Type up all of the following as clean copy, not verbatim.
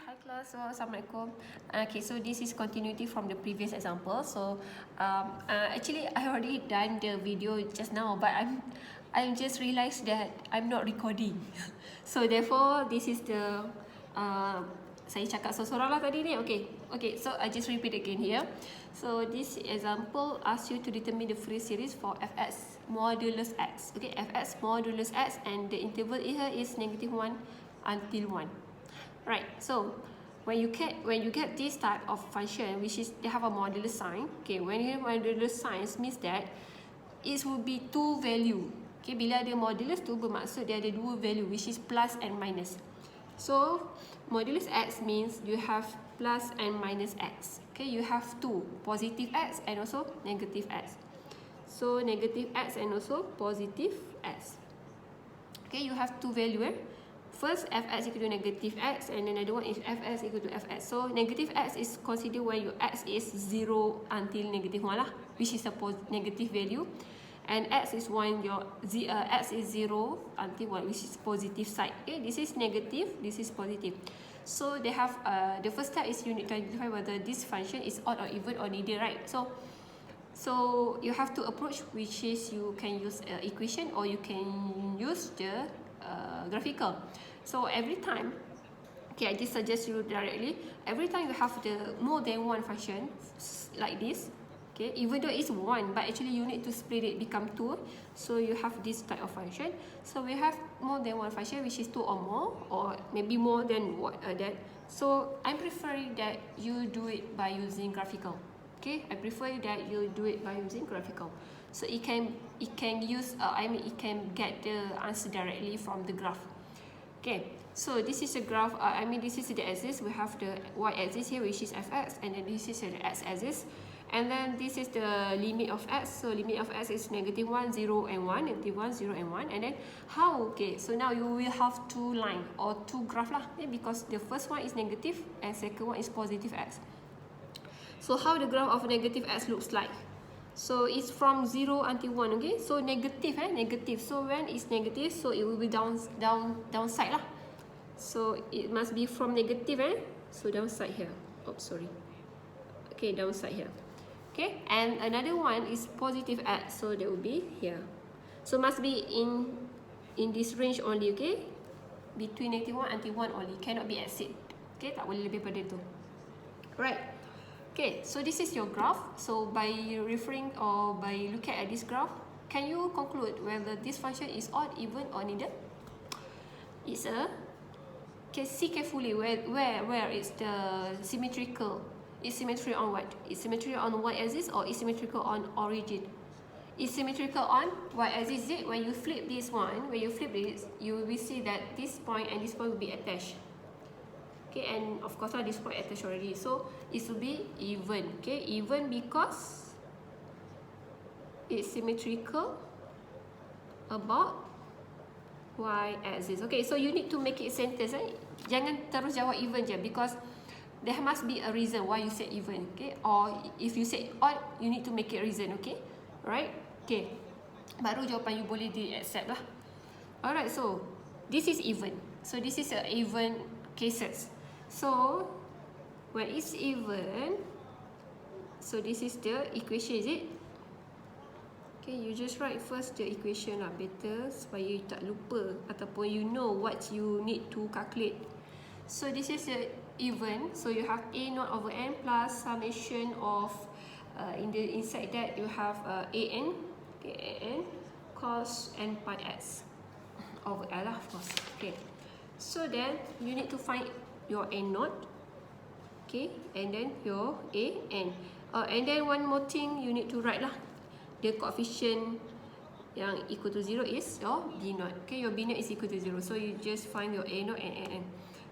Hi class. So Assalamualaikum. Okay, so this is continuity from the previous example. So actually I already done the video just now, but I'm just realized that I'm not recording. So therefore this is the saya cakap seorang lah tadi ni. Okay, so I just repeat again here. So this example asks you to determine the Fourier series for fx modulus x. Okay, fx modulus x, and the interval here is -1 until 1. Right, so when you get this type of function, which is they have a modulus sign. Okay, when you have modulus signs means that it will be two value. Okay, bila ada modulus tu bermaksud dia ada dua value, which is plus and minus. So modulus x means you have plus and minus x. Okay, you have two, positive x and also negative x. So negative x and also positive x. Okay, you have two value. First, fx equal to negative x, and another one is fx equal to fx. So negative x is considered when your x is 0 until -1 lah, which is a negative value, and x is when your x is 0 until 1, which is positive side. Okay, this is negative, this is positive. So they have the first step is you need to identify whether this function is odd or even or neither, right? So you have to approach, which is you can use equation or you can use the graphical. So every time, okay, I just suggest you directly, every time you have the more than one function like this, okay, even though it's one, but actually you need to split it become two, so you have this type of function. So we have more than one function, which is two or more, or maybe more than what that. So I'm preferring that you do it by using graphical. Okay, I prefer that you do it by using graphical. So it can use it can get the answer directly from the graph. Okay, so this is a graph. This is the axis. We have the y-axis here, which is fx, and then this is the x-axis, and then this is the limit of x. So limit of x is -1, 0, and 1. -1, 0, and 1. And then how? Okay, so now you will have two line or two graph lah, because the first one is negative and second one is positive x. So how the graph of negative x looks like? So it's from 0 until 1, okay? So negative, negative. So when it's negative, so it will be downside lah. So it must be from negative, So downside here. Oops, sorry. Okay, downside here. Okay, and another one is positive x, so that will be here. So must be in this range only, okay? Between -1 until 1 only, cannot be exceed. Okay, tak boleh lebih pada tu. Right. Okay, so this is your graph. So by referring or by looking at this graph, can you conclude whether this function is odd, even, or neither? It's a, okay, see carefully where is the symmetrical. It's symmetry on what? It's symmetry on y-axis or is symmetrical on origin? It's symmetrical on y-axis. Is it? When you flip this one, you will see that this point and this point will be attached. Okay, and of course this point attached already, so it will be even. Okay, even because it's symmetrical about y-axis. Okay, so you need to make it sentence. Jangan terus jawab even je, because there must be a reason why you say even. Okay, or if you say odd, you need to make it reason. Okay, right? Okay, baru jawapan you boleh di accept lah. Alright, so this is even. So this is a even cases. So when it's even, so this is the equation, is it? Okay, you just write first the equation lah, better, supaya you tak lupa ataupun you know what you need to calculate. So this is the even, so you have a0 over n plus summation of inside that you have an, okay, an cos n pi x over l lah, of course. Okay, so then you need to find your a0, okay, and then your an, and then one more thing you need to write lah, the coefficient yang equal to 0 is your b0. Okay, your b0 is equal to 0, so you just find your a0 and an.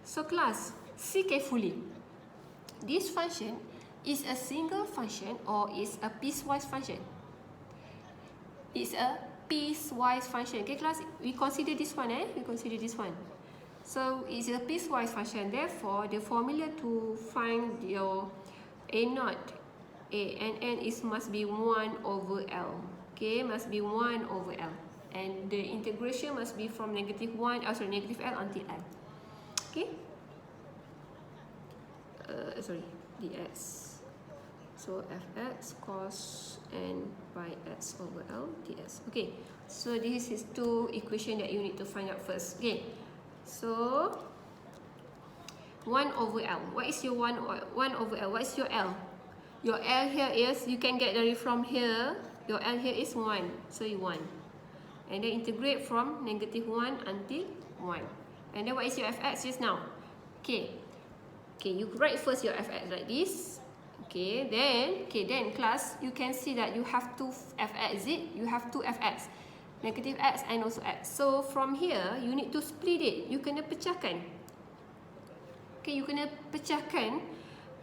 So class, see carefully, this function is a single function or is a piecewise function? It's a piecewise function. Okay class, we consider this one, we consider this one. So it's a piecewise function. Therefore, the formula to find your a0, a and n is must be 1 over l. Okay, must be 1 over l, and the integration must be from -1, negative l until l. Okay. dx. So fx cos n by x over L ds. Okay, so this is two equation that you need to find out first. Okay, so 1 over L. What is your 1 over L? What is your L? Your L here is, you can get dari from here, your L here is 1, so you 1. And then integrate from -1 until 1. And then what is your fx just now? Okay, you write first your fx like this. Okay, then class, you can see that you have two fx, is it? You have two fx, negative x and also x. So from here, you need to split it. You kena pecahkan. Okay, you kena pecahkan.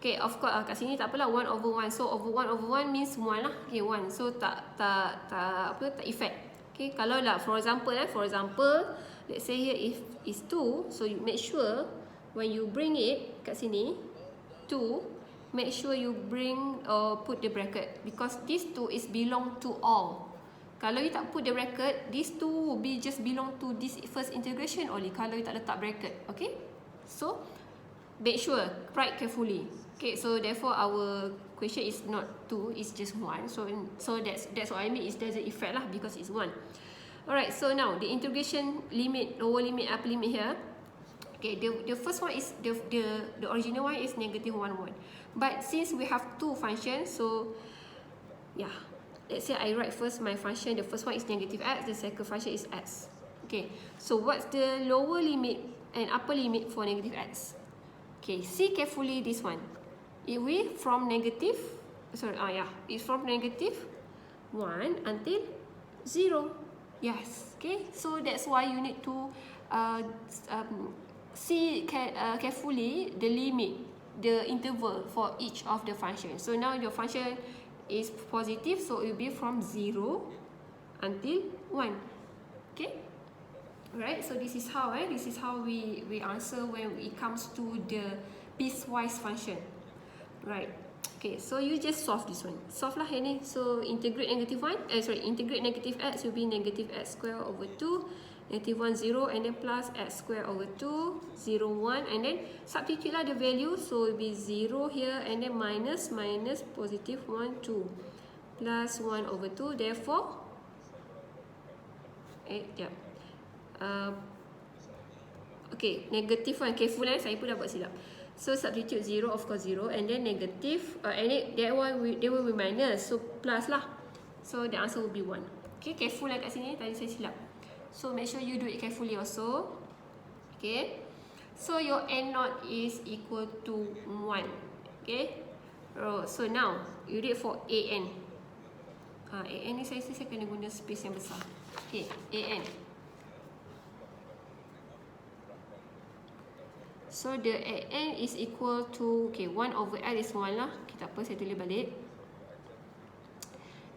Okay, of course, kat sini tak apalah, 1 over 1. So, 1 over 1 means 1 lah. Okay, 1. So, tak effect. Okay, kalau lah, for example, let's say here if is 2, so you make sure when you bring it kat sini, 2, make sure you bring or put the bracket, because this 2 is belong to all. Kalau you tak put the bracket, this 2 will be just belong to this first integration only, kalau you tak letak bracket. Okay, so make sure, write carefully. Okay, so therefore our question is not 2, it's just 1. So that's what I mean, it doesn't affect lah, because it's 1. Alright, so now the integration limit, lower limit, upper limit here. Okay, the first one is the original one is -1, 1. But since we have two functions, so yeah, let's say I write first my function. The first one is -x, the second function is x. Okay, so what's the lower limit and upper limit for -x? Okay, see carefully this one. It will from negative, it's from -1 until 0. Yes, okay. So that's why you need to see carefully the limit, the interval for each of the functions. So now your function is positive, so it will be from 0 until 1. Okay. Right, so this is how we answer when it comes to the piecewise function. Right. Okay, so you just solve this one. Solve lah ini. So integrate integrate negative x will be -x square over 2, -1 0, and then plus x square over 2, 0 1, and then substitute lah the value. So it will be 0 here, and then minus positive 1 2 plus 1 over 2. Therefore, okay, negative 1. Careful saya pun dah buat silap. So substitute 0, of course 0, and then negative, and that one they will be minus, so plus lah. So the answer will be 1. Okay, careful lah kat sini, tadi saya silap. So make sure you do it carefully also. Okay, so your n0 is equal to 1. Okay, so now you read for an. An ni saya kena guna space yang besar. Okay, an. So the an is equal to, okay, 1 over L is 1 lah. Okay, tak apa, saya tulis balik.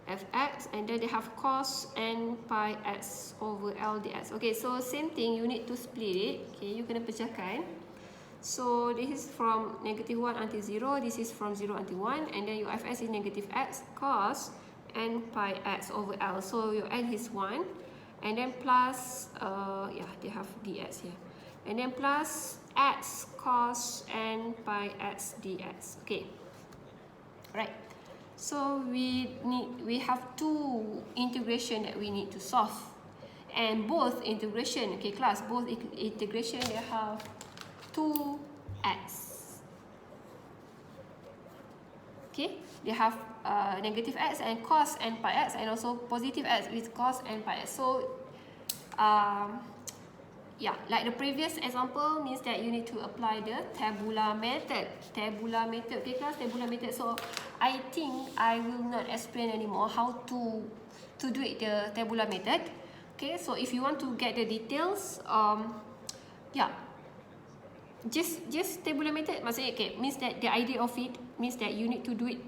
Fx, and then they have cos n pi x over L dx. Okay, so same thing, you need to split it. Okay, you kena pecahkan. So this is from -1 until 0. This is from 0 until 1. And then your fx is -x cos n pi x over L. So your n is 1. And then plus, they have dx here. And then plus x cos n pi x dx. Okay, right. So we have two integration that we need to solve, and both integration, okay class, both integration they have 2x. Okay, they have negative x and cos n pi x, and also positive x with cos n pi x. So yeah, like the previous example means that you need to apply the tabular method. Okay class, tabular method. So I think I will not explain anymore how to do it the tabular method. Okay, so if you want to get the details, just tabular method. Maksudnya, okay, means that the idea of it means that you need to do it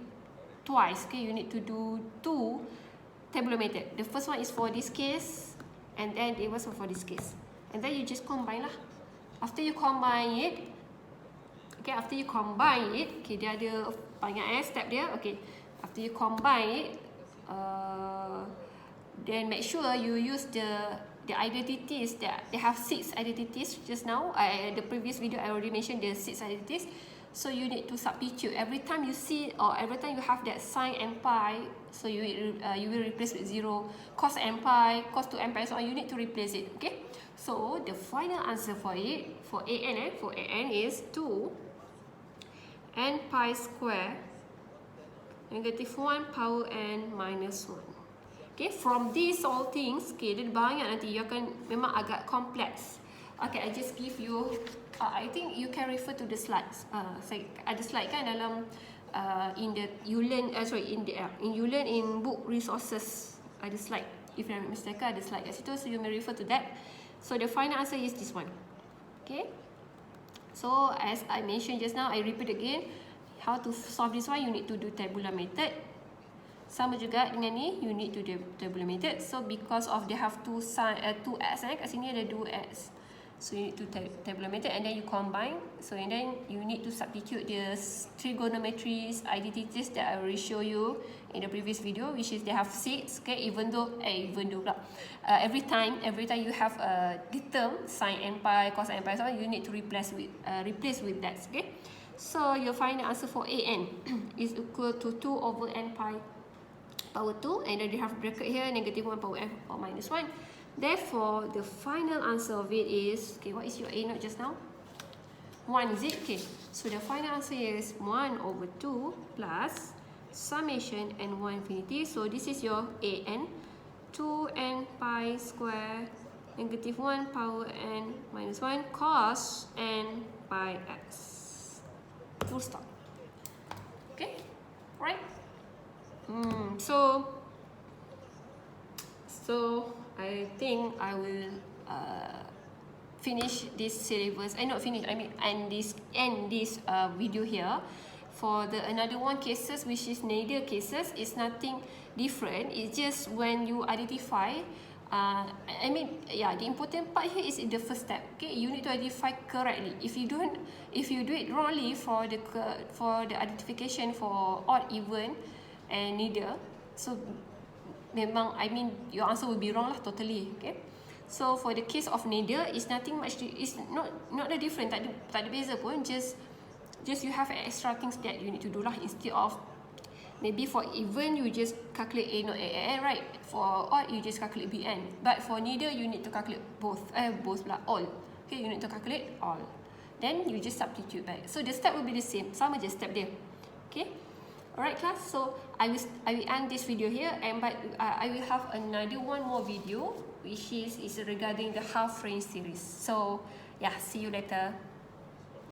twice. Okay, you need to do two tabular method. The first one is for this case, and then it was for this case. And then you just combine lah. After you combine it, dia ada banyak step dia. Okay, after you combine it, then make sure you use the identities that they have 6 identities just now. The previous video I already mentioned the 6 identities. So you need to substitute every time you see or every time you have that sine and pi. So you will replace with 0, cos and pi, cos 2 and pi, so on. You need to replace it. Okay. So the final answer for it for an is 2 n pi square negative 1 power n minus 1. Okay, from these all things, okay, dia banyak nanti, you akan memang agak kompleks. Okay, I just give you, I think you can refer to the slides. Saya ada slide kan dalam in the you learn in you learn in book resources, ada slide. If I'm not mistaken, ada slide kat situ, so you may refer to that. So the final answer is this one. Okay. So as I mentioned just now, I repeat again, how to solve this one, you need to do tabular method. Sama juga dengan ni, you need to do tabular method. So because of they have 2x kat sini ada 2x. So you need to tabular method and then you combine. So and then you need to substitute the trigonometry identities that I already show you in the previous video, which is they have 6. Okay, even though every time you have the term sin and pi, cos and pi, so you need to replace with that. Okay, so your final answer for an is equal to 2 over n pi power 2, and then they have bracket here, negative 1 power n or minus 1. Therefore, the final answer of it is, okay, what is your a naught just now? 1, is it? Okay, so the final answer is 1 over 2 plus summation n1 infinity. So this is your an, 2n pi square negative 1 power n minus 1 cos n pi x. Full stop. Okay, right? So I think I will finish this syllabus. Not finish, I mean end this video here. For the another one cases, which is nadir cases, is nothing different. It's just when you identify. The important part here is in the first step. Okay, you need to identify correctly. If you do it wrongly for the identification for odd, even, and nadir, so memang, your answer will be wrong lah totally. Okay, so for the case of nadir, it's nothing much. It's not that different. Tak ada beza pun. Just you have extra things that you need to do lah, instead of maybe for even you just calculate a naught a right. For odd you just calculate bn. But for nadir you need to calculate both all. Okay, you need to calculate all. Then you just substitute back. So the step will be the same. Sama je step dia. Okay. Alright class, so I will end this video here, and I will have another one more video which is regarding the half range series. So yeah, see you later.